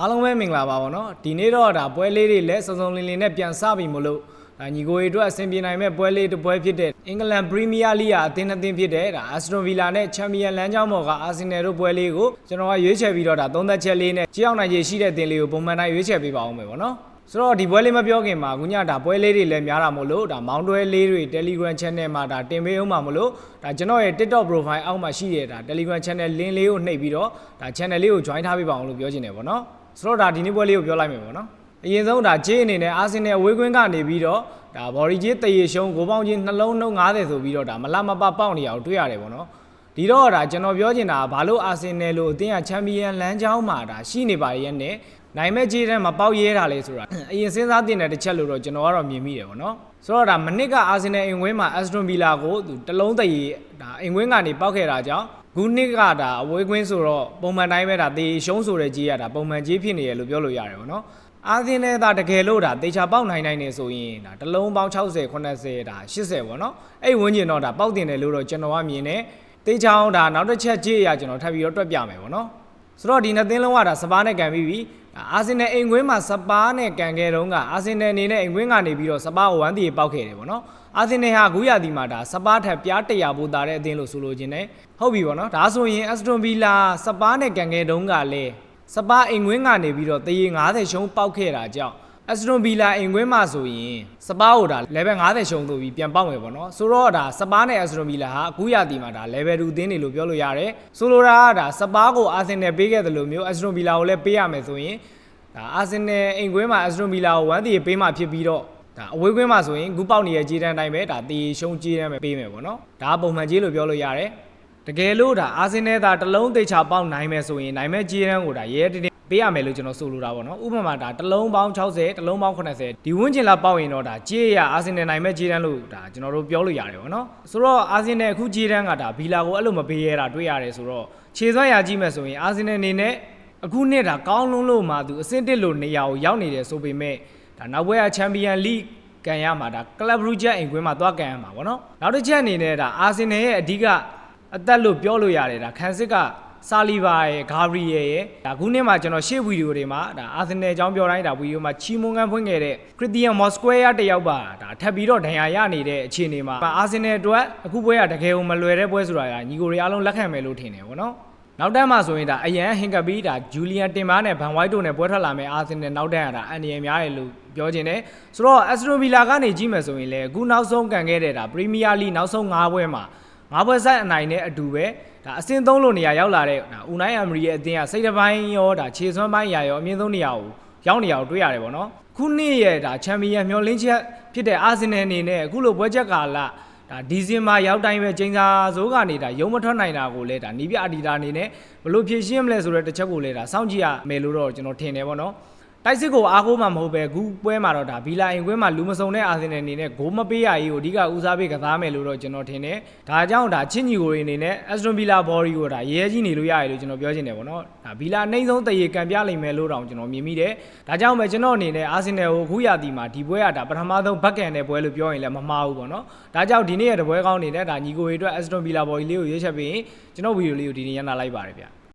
အားလုံးပဲမင်္ဂလာပါနော်ဒီနေ့တော့ဒါပွဲလေးတွေလက်စုံစုံလင်လင်နဲ့ပြန်စပြီမလို့ဒါညီကိုတွေအတွက်အဆင်ပြေနိုင်မဲ့ပွဲလေးတစ်ပွဲဖြစ်တဲ့အင်္ဂလန်ပရီးမီးယားလိဂ်အသင်းနှစ်သင်းဖြစ်တဲ့ဒါအာစတွန်ဗီလာနဲ့ချန်ပီယံလမ်းကြောင်းပေါ်ကအာဆင်နယ်တို့ပွဲလေးကိုကျွန်တော်ကရွေးချယ်ပြီးတော့ဒါသုံးသက်ချက်လေးနဲ့ကြောက်နိုင်ခြေရှိတဲ့အသင်းလေးကိုပုံမှန်တိုင်းရွေးချယ်ပေးပါအောင်မယ်ပေါ့နော်ဆိုတော့ဒီပွဲလေးမပြောခင်မှာခုညဒါပွဲလေးတွေလည်းများတာမို့လို့ဒါမောင်းတွဲလေးတွေ Telegram Channel မှာဒါတင်ပေးအောင်မှာမလို့ဒါကျွန်တော်ရဲ့ TikTok profile အောက်မှာရှိတဲ့ဒါ Telegram Channel link လေးကိုနှိပ်ပြီးတော့ဒါ channel လေးကို join ထားပေးပါအောင်လို့ပြောချင်တယ်ပေါ့နော်ဆိုတော့ဒါဒီနေ့ပွဲလေးကိုပြောလိုက်မယ်ပေါ့နော်အရင်ဆုံးဒါဂျေးအနေနဲ့အာဆင်နယ်အဝေးကွင်းကနေပြီးတော့ဒါဘော်ရီဂျေးတရေရှုံးကိုပေါင်းချင်းနှလုံးနှုတ်90ဆိုပြီးတော့ဒါမလမပပေါက်နေအောင်တွေ့ရတယ်ပေါ့နော်ဒီတော့ဒါကျွန်တော်ပြောချင်တာဘာလို့အာဆင်နယ်လို့အသင်းကချန်ပီယံလမ်းကြောင်းမှာဒါရှိနေပါရဲ့နဲ့နိုင်မဲ့ဂျေးတဲ့မပေါက်ရဲတာလေဆိုတာအရင်စဉ်းစားတင်တဲ့တစ်ချက်လို့တော့ကျွန်တော်ကတော့မြင်မိတယ်ပေါ့နော်ဆိုတော့ဒါမနစ်ကအာဆင်နယ်အင်ကွင်းမှာအက်စတွန်ဗီလာကိုသူတလုံးတရေဒါအင်ကွင်းကနေပေါက်ခဲ့တာကြောင့်ခုနှစ်ကဒါအဝေးကွင်းဆိုတော့ပုံမှန်တိုင်းပဲဒါတေရှုံးဆိုတဲ့ကြီးရတာပုံမှန်ကြီးဖြစ်နေရလို့ပြောလို့ရတယ်ပေါ့နော်အာဆင်နယ်ဒါတကယ်လို့ဒါတေချာပေါက်နိုင်နေဆိုရင်ဒါတလုံးပေါင်း60 80ဒါ80ပေါ့နော်အဲ့ဝန်းကျင်တော့ဒါပေါက်တင်တယ်လို့တော့ကျွန်တော်ကမြင်တယ်တေချာအောင်ဒါနောက်တစ်ချက်ကြီးရကျွန်တော်ထပ်ပြီးတော့တွက်ပြမယ်ပေါ့နော်ဆိုတော့ဒီနှစ်သင်းလုံးကဒါစပါးနဲ့ကန်ပြီးပြီအာဆင်နယ်အိမ်ကွင်းမှာစပါးနဲ့ကန်ခဲ့တော့ကအာဆင်နယ်အနေနဲ့အိမ်ကွင်းကနေပြီးတော့စပါးကို1တီပေါက်ခဲ့တယ်ပေါ့နော်အာဆင်နယ်ဟာခုရာသီမှာဒါစပါးထက်ပြား100ပိုတာတဲ့အသင်းလို့ဆိုလိုချင်တယ်ဟုတ်ပြီပေါ့နော်ဒါဆိုရင်အက်စတွန်ဗီလာစပါးနဲ့ကန်ခဲ့တော့ကလည်းစပါးအိမ်ကွင်းကနေပြီးတော့တရေ90ရှုံးပေါက်ခဲ့တာကြောင့်အက်စတွန်ဗီလာအိမ်ကွင်းမှာဆိုရင်စပါးကိုဒါ level 50ရှုံးဆိုပြီးပြန်ပေါက်မယ်ပေါ့နော်ဆိုတော့ဒါစပါးနဲ့အက်စတွန်ဗီလာဟာအခုရာသီမှာဒါ level 2သင်းနေလို့ပြောလို့ရတယ်ဆိုလိုတာကဒါစပါးကိုအာဆင်နယ်ပေးခဲ့တယ်လို့မျိုးအက်စတွန်ဗီလာကိုလည်းပေးရမယ်ဆိုရင်ဒါအာဆင်နယ်အိမ်ကွင်းမှာအက်စတွန်ဗီလာကို1တီပေးမှဖြစ်ပြီးတော့ဒါအဝေးကွင်းမှာဆိုရင်ခုပေါက်နေတဲ့ကြေးတန်းတိုင်းပဲဒါတီရှုံးကြေးတန်းပဲပေးမယ်ပေါ့နော်ဒါပုံမှန်ကြေးလို့ပြောလို့ရတယ်တကယ်လို့ဒါအာဆင်နယ်ဒါတလုံးသိချာပေါက်နိုင်မယ်ဆိုရင်နိုင်မဲ့ကြေးတန်းကိုဒါရဲတင်းပေးရမယ်လို့ကျွန်တော်ဆိုလိုတာပေါ့နော်ဥပမာဒါတလုံးပေါင်း60တလုံးပေါင်း80ဒီဝန်းကျင်လာပေါက်ရင်တော့ဒါကြေးရအာဆင်နယ်နိုင်မဲ့ကြေးတန်းလို့ဒါကျွန်တော်တို့ပြောလို့ရတယ်ပေါ့နော်ဆိုတော့အာဆင်နယ်အခုကြေးတန်းကဒါဗီလာကိုအဲ့လိုမပေးရတာတွေ့ရတယ်ဆိုတော့ခြေစွမ်းရကြည့်မယ်ဆိုရင်အာဆင်နယ်အနေနဲ့အခုနှစ်ဒါကောင်းလုံးလို့မှသူအဆင့်1လို့နေရာကိုရောက်နေတယ်ဆိုပေမဲ့ဒါနောက်ဘက်ကချန်ပီယံလိဂ်ကန်ရမှာဒါကလပ်ဘရူဂျက်အိမ်ကွင်းမှာသွားကန်ရမှာပေါ့နော်နောက်တစ်ချက်အနေနဲ့ဒါအာဆင်နယ်ရဲ့အဓိကအသက်လို့ပြောလို့ရတယ်ဒါခန်စစ်ကဆာလီဗာရဲ့ဂါဘရီယယ်ရဲ့ဒါခုနှစ်မှာကျွန်တော်ရှေ့ဗီဒီယိုတွေမှာဒါအာဆင်နယ်အကြောင်းပြောတိုင်းဒါဗီဒီယိုမှာချီမွန်ကန်ဖွင့်ခဲ့တဲ့ခရစ်တီယန်မော်စကွဲယာတယောက်ပါဒါထပ်ပြီးတော့ဒဏ်ရာရနေတဲ့အခြေအနေမှာအာဆင်နယ်အတွက်အခုပွဲကတကယ်ကိုမလွယ်တဲ့ပွဲဆိုတာကညီကိုတွေအားလုံးလက်ခံမယ်လို့ထင်တယ်ပေါ့နော်နောက်တန်းမှာဆိုရင်ဒါအရန်ဟင်ကပီးဒါဂျူလီယန်တင်ပါနဲ့ဗန်ဝိုက်တို့နဲ့ပွဲထွက်လာမယ်အာဆင်နယ်နောက်တန်းကဒါအန်ဒီယယ်များတယ်လို့ပြောချင်တယ်ဆိုတော့အက်စတွန်ဗီလာကနေကြည့်မယ်ဆိုရင်လည်းအခုနောက်ဆုံးကန်ခဲ့တဲ့ဒါပရီးမီးယားလိဂ်နောက်ဆုံး9ပွဲမှာ9ပွဲဆိုင်အနိုင်နဲ့အတူပဲဒါအဆင့်3လို့နေရာရောက်လာတဲ့ဒါဦးနိုင်အမရီရဲ့အသင်းကစိတ်တစ်ပိုင်းရောဒါခြေစွမ်းပိုင်းရာရောအမြင့်ဆုံးနေရာကိုရောက်နေရအောင်တွေ့ရတယ်ပေါ့နော်ခုနှစ်ရဲ့ဒါချန်ပီယံမျှော်လင့်ချက်ဖြစ်တဲ့အာဆင်နယ်အနေနဲ့အခုလိုပွဲချက်ကာလဒါဒီဇင်ဘာရောက်တိုင်းပဲချိန်စာစိုးကနေဒါရုံမထွက်နိုင်တာကိုလည်းဒါနီးပြအဒီတာအနေနဲ့ဘလို့ဖြည့်ရှင်းမလဲဆိုတဲ့တစ်ချက်ကိုလည်းဒါစောင့်ကြည့်ရမယ်လို့တော့ကျွန်တော်ထင်တယ်ပေါ့နော်တိုက်စစ်ကိုအားကိုးမှမဟုတ်ပဲခုပွဲမှာတော့ဒါဗီလာအိမ်ကွင်းမှာလူမစုံတဲ့အာဆင်နယ်အနေနဲ့ဂိုးမပေးရရေးကိုအဓိကဦးစားပေးကစားမယ်လို့တော့ကျွန်တော်ထင်တယ်ဒါကြောင့်ဒါချစ်ညီကိုတွေအနေနဲ့အက်စတွန်ဗီလာဘော်ရီကိုဒါရဲကြီးနေလို့ရတယ်လို့ကျွန်တော်ပြောချင်တယ်ပေါ့နော်ဒါဗီလာအနှိမ့်ဆုံးတရေကန်ပြလိမ့်မယ်လို့တောင်ကျွန်တော်မြင်မိတယ်ဒါကြောင့်ပဲကျွန်တော်အနေနဲ့အာဆင်နယ်ကိုအခုရာသီမှာဒီပွဲကဒါပထမဆုံးဘက်ကန်တဲ့ပွဲလို့ပြောရင်လည်းမမှားဘူးပေါ့နော်ဒါကြောင့်ဒီနေ့ရဲ့တပွဲကောင်းနေတဲ့ဒါညီကိုတွေအတွက်အက်စတွန်ဗီလာဘော်ရီလေးကိုရွေးချက်ပေးရင်ကျွန်တော်ဗီဒီယိုလေးကိုဒီနေ့ရန်လာလိုက်ပါတယ်ဗျ